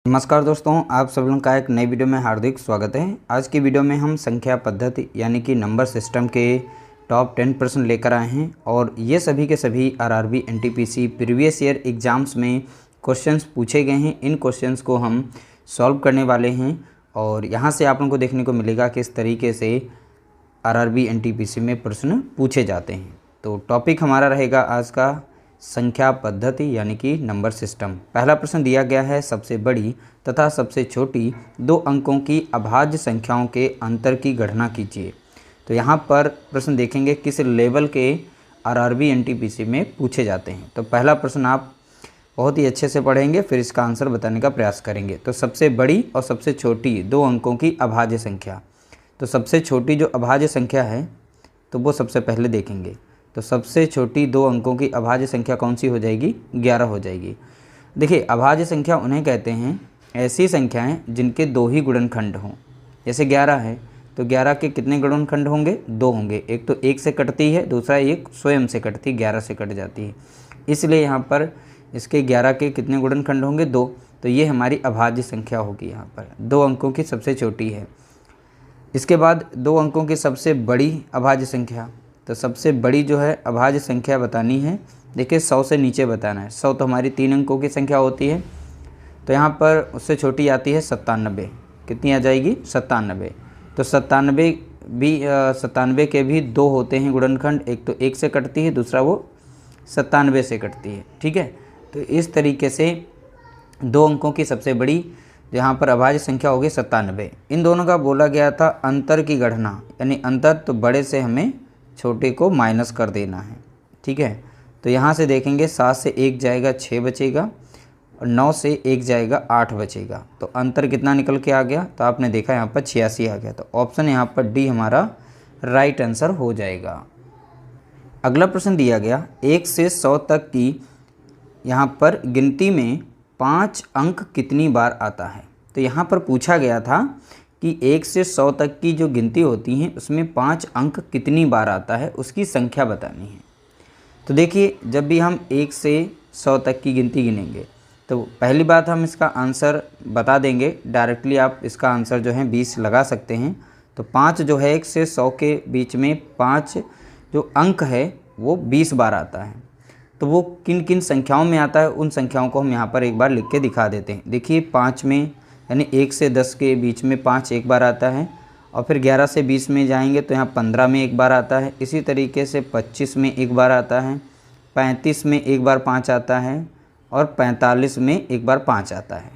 नमस्कार दोस्तों, आप सब लोगों का एक नई वीडियो में हार्दिक स्वागत है। आज की वीडियो में हम संख्या पद्धति यानी कि नंबर सिस्टम के टॉप 10 प्रश्न लेकर आए हैं और ये सभी के सभी RRB NTPC previous year exams में क्वेश्चंस पूछे गए हैं। इन क्वेश्चंस को हम सॉल्व करने वाले हैं और यहाँ से आप लोगों को देखने को मिलेगा किस तरीके से आरआरबी एनटीपीसी में प्रश्न पूछे जाते हैं। तो टॉपिक हमारा रहेगा आज का संख्या पद्धति यानी कि नंबर सिस्टम। पहला प्रश्न दिया गया है, सबसे बड़ी तथा सबसे छोटी दो अंकों की अभाज्य संख्याओं के अंतर की गणना कीजिए। तो यहाँ पर प्रश्न देखेंगे किस लेवल के आरआरबी एनटीपीसी में पूछे जाते हैं। तो पहला प्रश्न आप बहुत ही अच्छे से पढ़ेंगे, फिर इसका आंसर बताने का प्रयास करेंगे। तो सबसे बड़ी और सबसे छोटी दो अंकों की अभाज्य संख्या, तो सबसे छोटी जो अभाज्य संख्या है तो वो सबसे पहले देखेंगे। तो सबसे छोटी दो अंकों की अभाज्य संख्या कौन सी हो जाएगी? 11 हो जाएगी। देखिए, अभाज्य संख्या उन्हें कहते हैं ऐसी संख्याएं जिनके दो ही गुणनखंड हों। जैसे 11 है तो 11 के कितने गुणनखंड होंगे? दो होंगे। एक तो 1 से कटती है, दूसरा एक स्वयं से कटती है, 11 से कट जाती है। इसलिए यहाँ पर इसके 11 के कितने गुणनखंड होंगे? 2। तो ये हमारी अभाज्य संख्या होगी। यहाँ पर दो अंकों की सबसे छोटी है। इसके बाद दो अंकों की सबसे बड़ी अभाज्य संख्या, तो सबसे बड़ी जो है अभाज्य संख्या बतानी है। देखिए, 100 से नीचे बताना है। 100 तो हमारी 3 अंकों की संख्या होती है, तो यहाँ पर उससे छोटी आती है 97। कितनी आ जाएगी? 97। तो 97 के भी दो होते हैं गुणनखंड, एक तो 1 से कटती है, दूसरा वो 97 से कटती है। ठीक है, तो इस तरीके से दो अंकों की सबसे बड़ी यहाँ पर अभाज्य संख्या होगी 97। इन दोनों का बोला गया था अंतर की गणना, यानी अंतर तो बड़े से हमें छोटे को माइनस कर देना है। ठीक है, तो यहाँ से देखेंगे 7 से 1 जाएगा 6 बचेगा और 9 से 1 जाएगा 8 बचेगा। तो अंतर कितना निकल के आ गया? तो आपने देखा यहाँ पर 86 आ गया। तो ऑप्शन यहाँ पर डी हमारा राइट आंसर हो जाएगा। अगला प्रश्न दिया गया, 1 से 100 तक की यहाँ पर गिनती में 5 अंक कितनी बार आता है? तो यहाँ पर पूछा गया था कि 1 से 100 तक की जो गिनती होती हैं उसमें 5 अंक कितनी बार आता है, उसकी संख्या बतानी है। तो देखिए, जब भी हम 1 से 100 तक की गिनती गिनेंगे तो पहली बात हम इसका आंसर बता देंगे। डायरेक्टली आप इसका आंसर जो है 20 लगा सकते हैं। तो 5 जो है 1 से 100 के बीच में 5 जो अंक है वो 20 बार आता है। तो वो किन किन संख्याओं में आता है, उन संख्याओं को हम यहाँ पर एक बार लिख के दिखा देते हैं। देखिए, 5 में यानी 1 से 10 के बीच में 5 एक बार आता है, और फिर 11 से 20 में जाएंगे तो यहाँ 15 में एक बार आता है। इसी तरीके से 25 में एक बार आता है, 35 में एक बार 5 आता है और 45 में एक बार 5 आता है।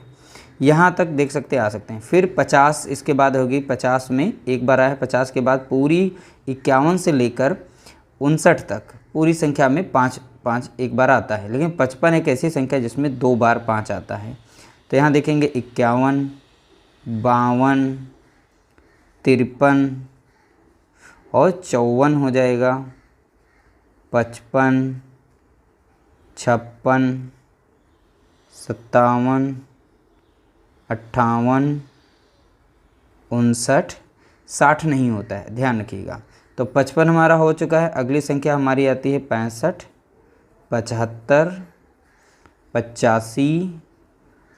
यहाँ तक देख सकते आ सकते हैं। फिर 50 इसके बाद होगी, 50 में एक बार आया है। 50 के बाद पूरी 51 से लेकर 59 तक पूरी संख्या में 5 5 एक बार आता है। लेकिन 55 एक ऐसी संख्या जिसमें 2 बार 5 आता है। तो यहाँ देखेंगे 51, 52, 53 और 54 हो जाएगा, 55, 56, 57, 58, 59, 60 नहीं होता है, ध्यान रखिएगा। तो 55 हमारा हो चुका है। अगली संख्या हमारी आती है 65, 75, 85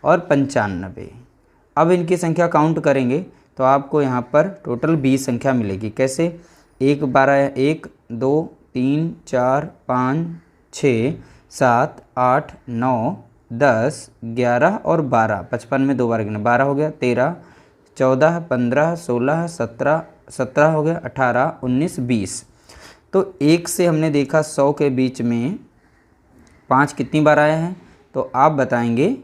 और 95। अब इनकी संख्या काउंट करेंगे तो आपको यहाँ पर टोटल 20 संख्या मिलेगी। कैसे? 1 12 1 2 3 4 5 6 7 8 9 10 11 और 12। 55 में 2 बार गिना, 12 हो गया, 13 14 15 16 17 हो गया, 18 19 20। तो 1 से हमने देखा 100 के बीच में 5 कितनी बार आया है? तो आप बताएंगे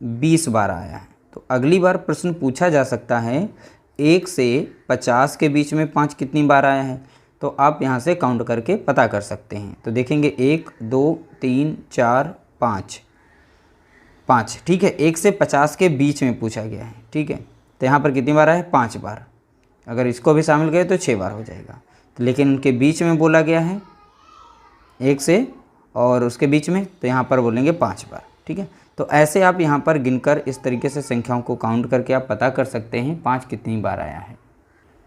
20 बार आया है। तो अगली बार प्रश्न पूछा जा सकता है 1 से 50 के बीच में 5 कितनी बार आया है? तो आप यहाँ से काउंट करके पता कर सकते हैं। तो देखेंगे 1 2 3 4 5 5। ठीक है, 1 से 50 के बीच में पूछा गया है। ठीक है, तो यहाँ पर कितनी बार आया है? 5 बार। अगर इसको भी शामिल करें तो 6 बार हो जाएगा। तो लेकिन उनके बीच में बोला गया है 1 से और उसके बीच में, तो यहाँ पर बोलेंगे 5 बार। ठीक है, तो ऐसे आप यहाँ पर गिनकर इस तरीके से संख्याओं को काउंट करके आप पता कर सकते हैं 5 कितनी बार आया है।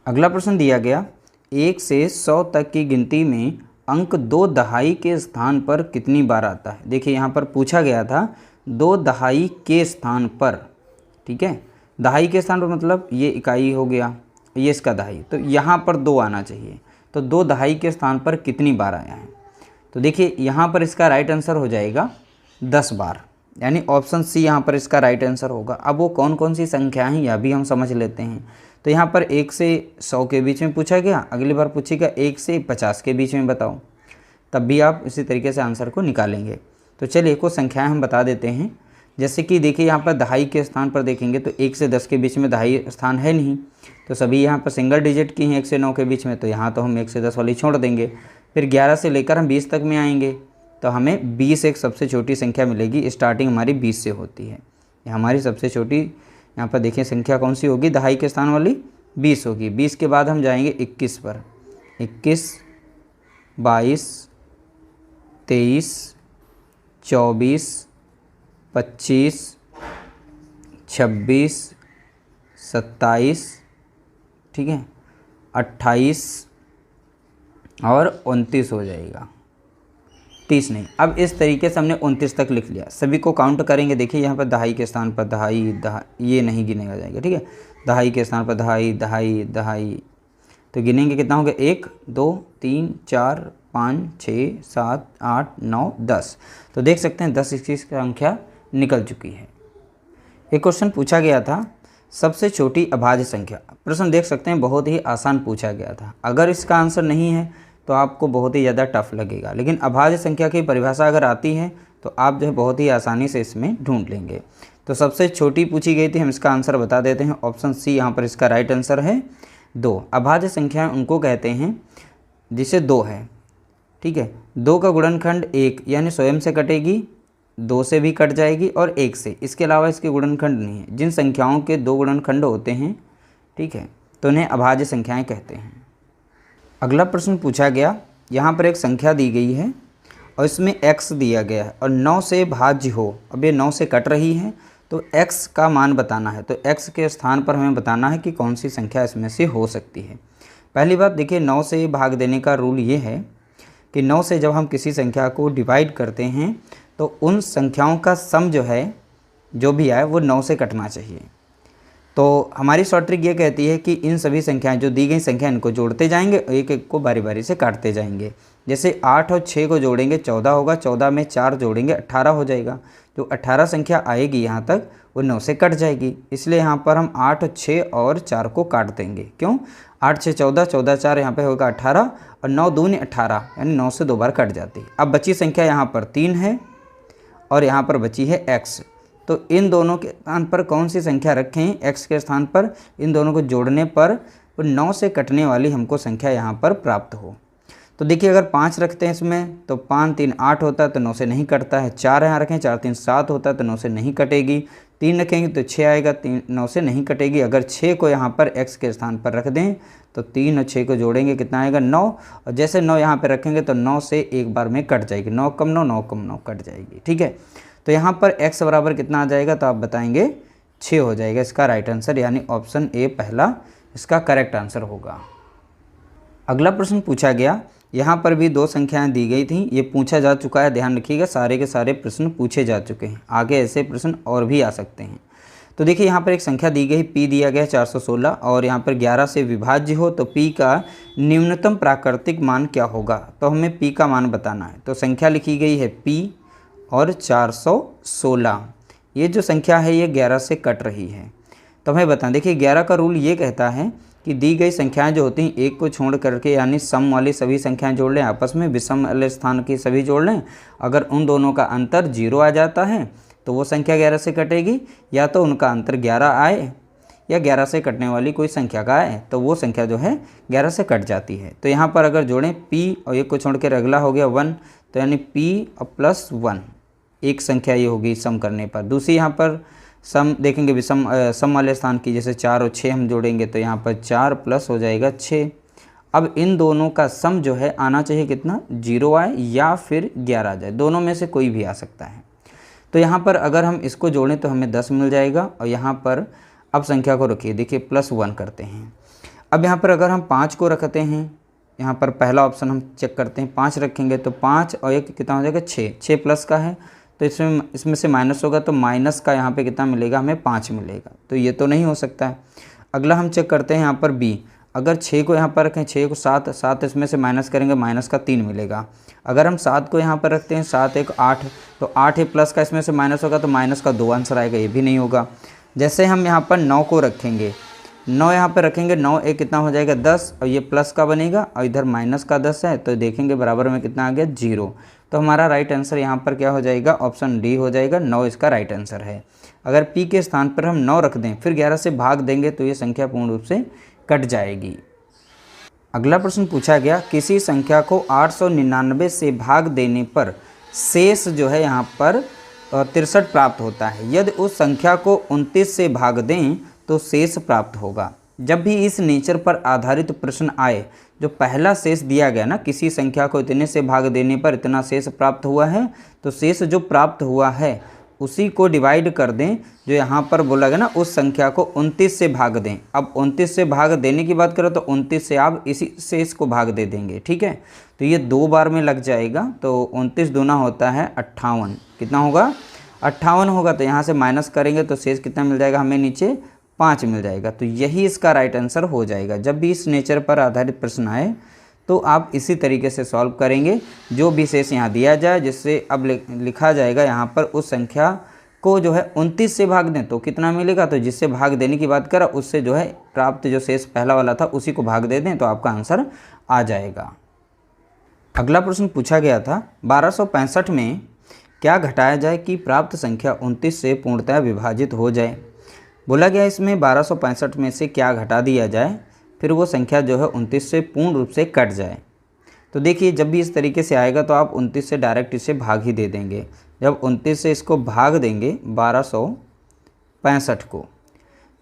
अगला प्रश्न दिया गया, 1 से 100 तक की गिनती में अंक 2 दहाई के स्थान पर कितनी बार आता है? देखिए, यहाँ पर पूछा गया था 2 दहाई के स्थान पर ठीक है। दहाई के स्थान पर मतलब ये इकाई हो गया, ये इसका दहाई, तो यहाँ पर 2 आना चाहिए। तो 2 दहाई के स्थान पर कितनी बार आया है? तो देखिए यहाँ पर इसका राइट आंसर हो जाएगा 10 बार, यानी ऑप्शन सी यहाँ पर इसका राइट आंसर होगा। अब वो कौन कौन सी संख्या हैं यह भी हम समझ लेते हैं। तो यहाँ पर 1 से 100 के बीच में पूछा गया, अगली बार पूछेगा 1 से 50 के बीच में बताओ, तब भी आप इसी तरीके से आंसर को निकालेंगे। तो चलिए कुछ संख्याएं हम बता देते हैं। जैसे कि देखिए यहाँ पर दहाई के स्थान पर देखेंगे तो 1 से 10 के बीच में दहाई स्थान है नहीं, तो सभी यहाँ पर सिंगल डिजिट की हैं 1 से 9 के बीच में, तो यहाँ तो हम 1 से 10 वाली छोड़ देंगे। फिर 11 से लेकर हम 20 तक में आएंगे तो हमें 20 एक सबसे छोटी संख्या मिलेगी। स्टार्टिंग हमारी 20 से होती है, ये हमारी सबसे छोटी यहाँ पर देखिए संख्या कौन सी होगी, दहाई के स्थान वाली 20 होगी। 20 के बाद हम जाएंगे 21 पर, 21, 22, 23, 24, 25, 26, 27, ठीक है, 28 और 29 हो जाएगा, 30 नहीं। अब इस तरीके से हमने 29 तक लिख लिया। सभी को काउंट करेंगे, देखिए यहाँ पर दहाई के स्थान पर दहाई ये नहीं गिनेगा जाएगा, ठीक है। दहाई के स्थान पर दहाई दहाई दहाई, तो गिनेंगे कितना होगा, 1 2 3 4 5 6 7 8 9 10। तो देख सकते हैं 10 की संख्या निकल चुकी है। एक क्वेश्चन पूछा गया था सबसे छोटी अभाज्य संख्या। प्रश्न देख सकते हैं बहुत ही आसान पूछा गया था। अगर इसका आंसर नहीं है तो आपको बहुत ही ज़्यादा टफ लगेगा, लेकिन अभाज्य संख्या की परिभाषा अगर आती है तो आप जो है बहुत ही आसानी से इसमें ढूंढ लेंगे। तो सबसे छोटी पूछी गई थी, हम इसका आंसर बता देते हैं। ऑप्शन सी यहाँ पर इसका राइट आंसर है 2। अभाज्य संख्या उनको कहते हैं जिसे 2 है, ठीक है। 2 का गुणनखंड 1 यानी स्वयं से कटेगी, 2 से भी कट जाएगी और 1 से, इसके अलावा इसके गुणनखंड नहीं है। जिन संख्याओं के 2 गुणनखंड होते हैं, ठीक है, तो उन्हें अभाज्य संख्याएं कहते हैं। अगला प्रश्न पूछा गया, यहाँ पर एक संख्या दी गई है और इसमें x दिया गया है और 9 से भाज्य हो। अब ये 9 से कट रही है तो x का मान बताना है। तो x के स्थान पर हमें बताना है कि कौन सी संख्या इसमें से हो सकती है। पहली बात देखिए, 9 से भाग देने का रूल ये है कि 9 से जब हम किसी संख्या को डिवाइड करते हैं तो उन संख्याओं का सम जो है, जो भी आए वो 9 से कटना चाहिए। तो हमारी शॉर्ट ट्रिक ये कहती है कि इन सभी संख्याएं, जो दी गई संख्या, इनको जोड़ते जाएंगे और एक एक को बारी बारी से काटते जाएंगे। जैसे 8 और 6 को जोड़ेंगे 14 होगा, 14 में 4 जोड़ेंगे 18 हो जाएगा। जो 18 संख्या आएगी यहाँ तक वो 9 से कट जाएगी, इसलिए यहाँ पर हम 8 और 6 और 4 को काट देंगे। क्यों? 8 6 14, 14 4 यहाँ पे होगा 18 और 9 दूनी 18, यानी 9 से 2 बार कट जाती है। अब बची संख्या यहाँ पर 3 है और यहाँ पर बची है x। तो इन दोनों के स्थान पर कौन सी संख्या रखें? x के स्थान पर। इन दोनों को जोड़ने पर 9 से कटने वाली हमको संख्या यहाँ पर प्राप्त हो। तो देखिए, अगर 5 रखते हैं इसमें तो 5 3 8 होता है तो 9 से नहीं कटता है। 4 यहाँ रखें, 4 3 7 होता है तो 9 से नहीं कटेगी। 3 रखेंगे तो 6 आएगा, 9 से नहीं कटेगी। अगर 6 को यहाँ पर x के स्थान पर रख दें तो 3 और 6 को जोड़ेंगे कितना आएगा? 9। और जैसे 9 यहाँ पर रखेंगे तो 9 से एक बार में कट जाएगी। 9 कम 9, 9 कम 9 कट जाएगी, ठीक है। तो यहाँ पर x बराबर कितना आ जाएगा? तो आप बताएंगे 6 हो जाएगा इसका राइट आंसर, यानी ऑप्शन ए पहला इसका करेक्ट आंसर होगा। अगला प्रश्न पूछा गया, यहाँ पर भी 2 संख्याएं दी गई थी। ये पूछा जा चुका है, ध्यान रखिएगा, सारे के सारे प्रश्न पूछे जा चुके हैं। आगे ऐसे प्रश्न और भी आ सकते हैं। तो देखिए, यहाँ पर एक संख्या दी गई, p दिया गया 416 और यहाँ पर 11 से विभाज्य हो तो p का न्यूनतम प्राकृतिक मान क्या होगा? तो हमें p का मान बताना है। तो संख्या लिखी गई है p और 416। ये जो संख्या है ये 11 से कट रही है। तो हमें बताएं, देखिए 11 का रूल ये कहता है कि दी गई संख्याएं जो होती हैं, एक को छोड़ करके यानी सम वाली सभी संख्याएं जोड़ लें, आपस में विषम वाले स्थान की सभी जोड़ लें। अगर उन दोनों का अंतर 0 आ जाता है तो वो संख्या 11 से कटेगी, या तो उनका अंतर 11 आए या 11 से कटने वाली कोई संख्या का आए तो वो संख्या जो है 11 से कट जाती है। तो यहाँ पर अगर जोड़ें p और एक को छोड़ कर अगला हो गया 1, तो यानी p और प्लस 1 एक संख्या ये होगी सम करने पर। दूसरी यहाँ पर सम देखेंगे विषम सम वाले स्थान की, जैसे 4 और 6 हम जोड़ेंगे तो यहाँ पर 4 प्लस हो जाएगा 6। अब इन दोनों का सम जो है आना चाहिए कितना? 0 आए या फिर 11 आ जाए, दोनों में से कोई भी आ सकता है। तो यहाँ पर अगर हम इसको जोड़ें तो हमें 10 मिल जाएगा और यहाँ पर अब संख्या को रखिए, देखिए प्लस 1 करते हैं। अब यहाँ पर अगर हम 5 को रखते हैं, यहाँ पर पहला ऑप्शन हम चेक करते हैं, 5 रखेंगे तो 5 और 1 कितना हो जाएगा? 6। 6 प्लस का है तो इसमें से माइनस होगा तो माइनस का यहाँ पे कितना मिलेगा, हमें 5 मिलेगा। तो ये तो नहीं हो सकता है। अगला हम चेक करते हैं यहाँ पर बी। अगर 6 को यहाँ पर रखें, 6 को 7 इसमें से माइनस करेंगे, माइनस का 3 मिलेगा। अगर हम 7 को यहाँ पर रखते हैं, 7 1 8, तो 8 है प्लस का इसमें से माइनस होगा तो माइनस का 2 आंसर आएगा, ये भी नहीं होगा। जैसे हम यहाँ पर 9 को रखेंगे, 9 यहाँ पर रखेंगे, 9 एक कितना हो जाएगा 10, और ये प्लस का बनेगा और इधर माइनस का 10 है, तो देखेंगे बराबर में कितना आ गया 0। तो हमारा राइट आंसर यहाँ पर क्या हो जाएगा, ऑप्शन डी हो जाएगा, 9 इसका राइट आंसर है। अगर पी के स्थान पर हम 9 रख दें फिर 11 से भाग देंगे तो ये संख्या पूर्ण रूप से कट जाएगी। अगला प्रश्न पूछा गया, किसी संख्या को 899 से भाग देने पर शेष जो है यहाँ पर 63 प्राप्त होता है। यदि उस संख्या को 29 से भाग दें तो शेष प्राप्त होगा। जब भी इस नेचर पर आधारित प्रश्न आए, जो पहला शेष दिया गया ना, किसी संख्या को इतने से भाग देने पर इतना शेष प्राप्त हुआ है, तो शेष जो प्राप्त हुआ है उसी को डिवाइड कर दें, जो यहाँ पर बोला गया ना उस संख्या को 29 से भाग दें। अब 29 से भाग देने की बात करो तो 29 से आप इसी शेष को भाग दे देंगे, ठीक है। तो ये 2 बार में लग जाएगा, तो 29 दूना होता है 58, कितना होगा 58 होगा। तो यहाँ से माइनस करेंगे तो शेष कितना मिल जाएगा, हमें नीचे 5 मिल जाएगा। तो यही इसका राइट आंसर हो जाएगा। जब भी इस नेचर पर आधारित प्रश्न आए तो आप इसी तरीके से सॉल्व करेंगे, जो भी शेष यहाँ दिया जाए, जिससे अब लिखा जाएगा यहाँ पर उस संख्या को जो है 29 से भाग दें तो कितना मिलेगा, तो जिससे भाग देने की बात करा उससे जो है प्राप्त जो शेष पहला वाला था उसी को भाग दे दें तो आपका आंसर आ जाएगा। अगला प्रश्न पूछा गया था, 1265 में क्या घटाया जाए कि प्राप्त संख्या 29 से पूर्णतः विभाजित हो जाए। बोला गया इसमें 1265 में से क्या घटा दिया जाए फिर वो संख्या जो है 29 से पूर्ण रूप से कट जाए। तो देखिए जब भी इस तरीके से आएगा तो आप 29 से डायरेक्ट इसे भाग ही दे देंगे। जब 29 से इसको भाग देंगे 1265 को,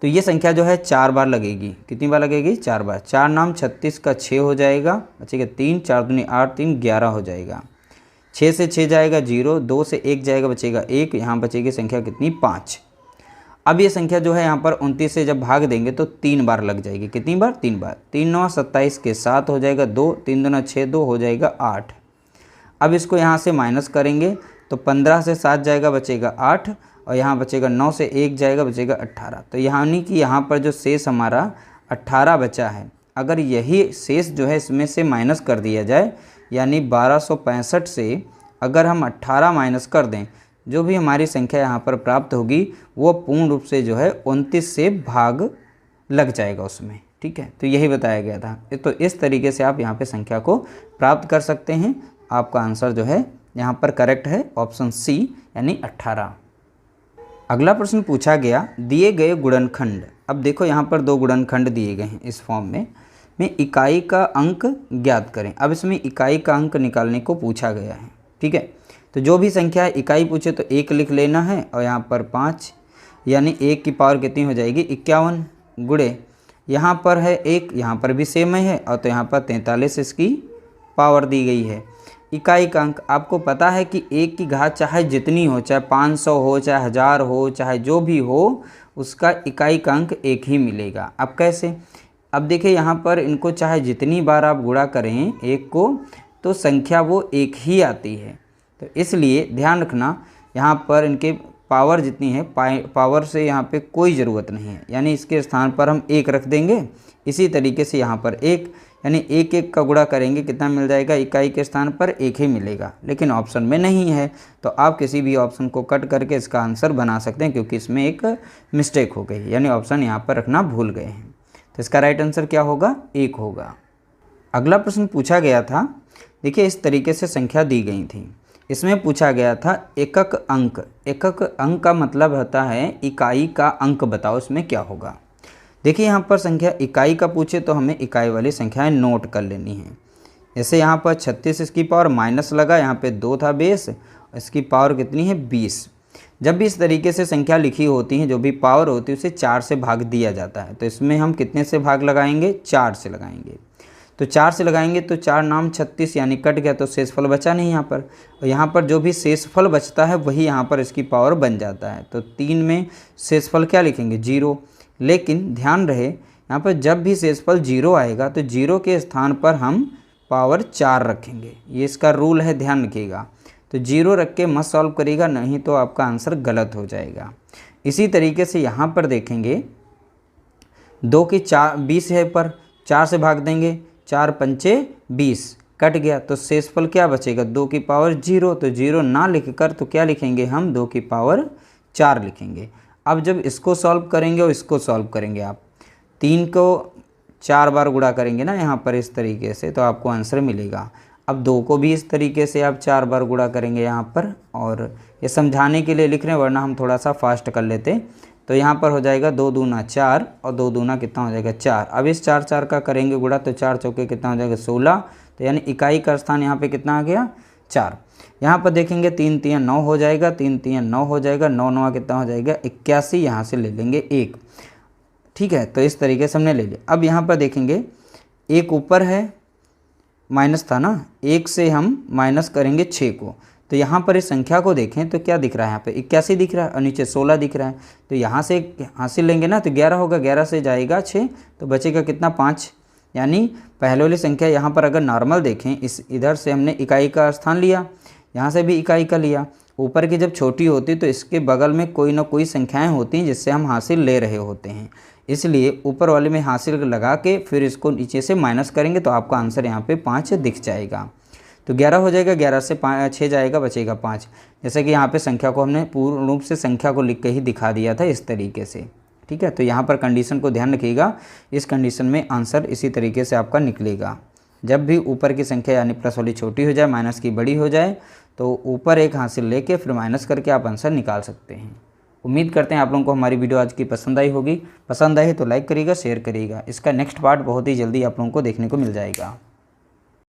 तो ये संख्या जो है 4 बार लगेगी। कितनी बार लगेगी, 4 बार। 4 नाम 36 का 6 हो जाएगा, बचेगा 3, 4 दूनी 8, 3 11 हो जाएगा। 6 से 6 जाएगा 0, 2 से 1 जाएगा बचेगा 1, यहाँ बचेगी संख्या कितनी 5। अब ये संख्या जो है यहाँ पर 29 से जब भाग देंगे तो 3 बार लग जाएगी। कितनी बार, 3 बार। 3 9 27 के 7 हो जाएगा 2, 3 दूना 6, 2 हो जाएगा 8। अब इसको यहाँ से माइनस करेंगे तो 15 से 7 जाएगा बचेगा 8, और यहाँ बचेगा 9 से 1 जाएगा बचेगा 18। तो यानी कि यहाँ पर जो शेष हमारा 18 बचा है, अगर यही शेष जो है इसमें से माइनस कर दिया जाए, यानी 1265 से अगर हम 18 माइनस कर दें, जो भी हमारी संख्या यहाँ पर प्राप्त होगी वो पूर्ण रूप से जो है 29 से भाग लग जाएगा उसमें, ठीक है। तो यही बताया गया था। तो इस तरीके से आप यहाँ पे संख्या को प्राप्त कर सकते हैं। आपका आंसर जो है यहाँ पर करेक्ट है ऑप्शन सी यानी 18। अगला प्रश्न पूछा गया, दिए गए गुणनखंड। अब देखो यहाँ पर 2 गुणनखंड दिए गए हैं इस फॉर्म में इकाई का अंक ज्ञात करें। अब इसमें इकाई का अंक निकालने को पूछा गया है, ठीक है। तो जो भी संख्या इकाई पूछे तो 1 लिख लेना है, और यहाँ पर 5 यानी 1 की पावर कितनी हो जाएगी 51, गुणे यहाँ पर है 1, यहाँ पर भी सेम है, और तो यहाँ पर 43 इसकी पावर दी गई है। इकाई का अंक आपको पता है कि 1 की घात चाहे जितनी हो, चाहे 500 हो, चाहे 1000 हो, चाहे जो भी हो, उसका इकाई का अंक 1 ही मिलेगा। अब कैसे, अब देखिए यहाँ पर इनको चाहे जितनी बार आप गुणा करें 1 को, तो संख्या वो 1 ही आती है। तो इसलिए ध्यान रखना, यहाँ पर इनके पावर जितनी है, पावर से यहाँ पे कोई ज़रूरत नहीं है, यानी इसके स्थान पर हम 1 रख देंगे। इसी तरीके से यहाँ पर 1 यानी 1 1 का गुणा करेंगे कितना मिल जाएगा, इकाई के स्थान पर 1 ही मिलेगा। लेकिन ऑप्शन में नहीं है, तो आप किसी भी ऑप्शन को कट करके इसका आंसर बना सकते हैं, क्योंकि इसमें एक मिस्टेक हो गई, यानी ऑप्शन यहाँ पर रखना भूल गए हैं। तो इसका राइट आंसर क्या होगा, 1 होगा। अगला प्रश्न पूछा गया था, देखिए इस तरीके से संख्या दी गई थी। इसमें पूछा गया था एकक अंक। एकक अंक का मतलब होता है इकाई का अंक बताओ, इसमें क्या होगा। देखिए यहाँ पर संख्या इकाई का पूछे तो हमें इकाई वाली संख्याएं नोट कर लेनी है। जैसे यहाँ पर 36 इसकी पावर माइनस लगा, यहाँ पे 2 था बेस, इसकी पावर कितनी है 20। जब भी इस तरीके से संख्या लिखी होती है, जो भी पावर होती है उसे 4 से भाग दिया जाता है। तो इसमें हम कितने से भाग लगाएंगे, 4 से लगाएंगे। तो 4 से लगाएंगे तो 4 नाम 36 यानी कट गया, तो शेषफल बचा नहीं यहाँ पर। और यहाँ पर जो भी शेषफल बचता है वही यहाँ पर इसकी पावर बन जाता है। तो 3 में शेषफल क्या लिखेंगे, 0। लेकिन ध्यान रहे यहाँ पर जब भी शेषफल 0 आएगा तो 0 के स्थान पर हम पावर 4 रखेंगे। ये इसका रूल है, ध्यान रखिएगा। तो 0 रख के मत सॉल्व करिएगा, नहीं तो आपका आंसर गलत हो जाएगा। इसी तरीके से यहाँ पर देखेंगे 2 की 20 है पर 4 से भाग देंगे, 4 पंचे 20 कट गया, तो शेषफल क्या बचेगा 2 की पावर 0। तो 0 ना लिखकर तो क्या लिखेंगे हम 2 की पावर 4 लिखेंगे। अब जब इसको सॉल्व करेंगे और इसको सॉल्व करेंगे, आप 3 को 4 बार गुणा करेंगे ना यहाँ पर इस तरीके से, तो आपको आंसर मिलेगा। अब 2 को भी इस तरीके से आप 4 बार गुणा करेंगे यहाँ पर, और ये समझाने के लिए लिख रहे हैं, वरना हम थोड़ा सा फास्ट कर लेते। तो यहाँ पर हो जाएगा 2 दूना 4 और 2 दूना कितना हो जाएगा 4। अब इस 4 4 का करेंगे गुणा, तो 4 चौके कितना हो जाएगा 16। तो यानी इकाई का स्थान यहाँ पे कितना आ गया 4। यहाँ पर देखेंगे 3 3 9 हो जाएगा, 3 3 9 हो जाएगा, 9 9 कितना हो जाएगा 81। यहाँ से ले लेंगे 1, ठीक है। तो इस तरीके से हमने ले लिया। अब यहाँ पर देखेंगे 1 ऊपर है, माइनस था ना, 1 से हम माइनस करेंगे 6 को। तो यहाँ पर इस संख्या को देखें तो क्या दिख रहा है, यहाँ पे 81 दिख रहा है और नीचे 16 दिख रहा है। तो यहाँ से हासिल लेंगे ना तो 11 होगा, 11 से जाएगा 6, तो बचेगा कितना 5। यानी पहले वाली संख्या यहाँ पर अगर नॉर्मल देखें, इस इधर से हमने इकाई का स्थान लिया, यहाँ से भी इकाई का लिया। ऊपर की जब छोटी होती तो इसके बगल में कोई ना कोई संख्याएँ होती हैं जिससे हम हासिल ले रहे होते हैं, इसलिए ऊपर वाले में हासिल लगा के फिर इसको नीचे से माइनस करेंगे तो आपका आंसर यहाँ पे 5 दिख जाएगा। तो 11 हो जाएगा, 11 से 6 जाएगा, बचेगा 5। जैसे कि यहाँ पे संख्या को हमने पूर्ण रूप से संख्या को लिख के ही दिखा दिया था इस तरीके से, ठीक है। तो यहाँ पर कंडीशन को ध्यान रखिएगा, इस कंडीशन में आंसर इसी तरीके से आपका निकलेगा। जब भी ऊपर की संख्या यानी प्लस वाली छोटी हो जाए, माइनस की बड़ी हो जाए, तो ऊपर एक हासिल लेके फिर माइनस करके आप आंसर निकाल सकते हैं। उम्मीद करते हैं आप लोगों को हमारी वीडियो आज की पसंद आई होगी। पसंद आई तो लाइक करिएगा, शेयर करिएगा। इसका नेक्स्ट पार्ट बहुत ही जल्दी आप लोगों को देखने को मिल जाएगा।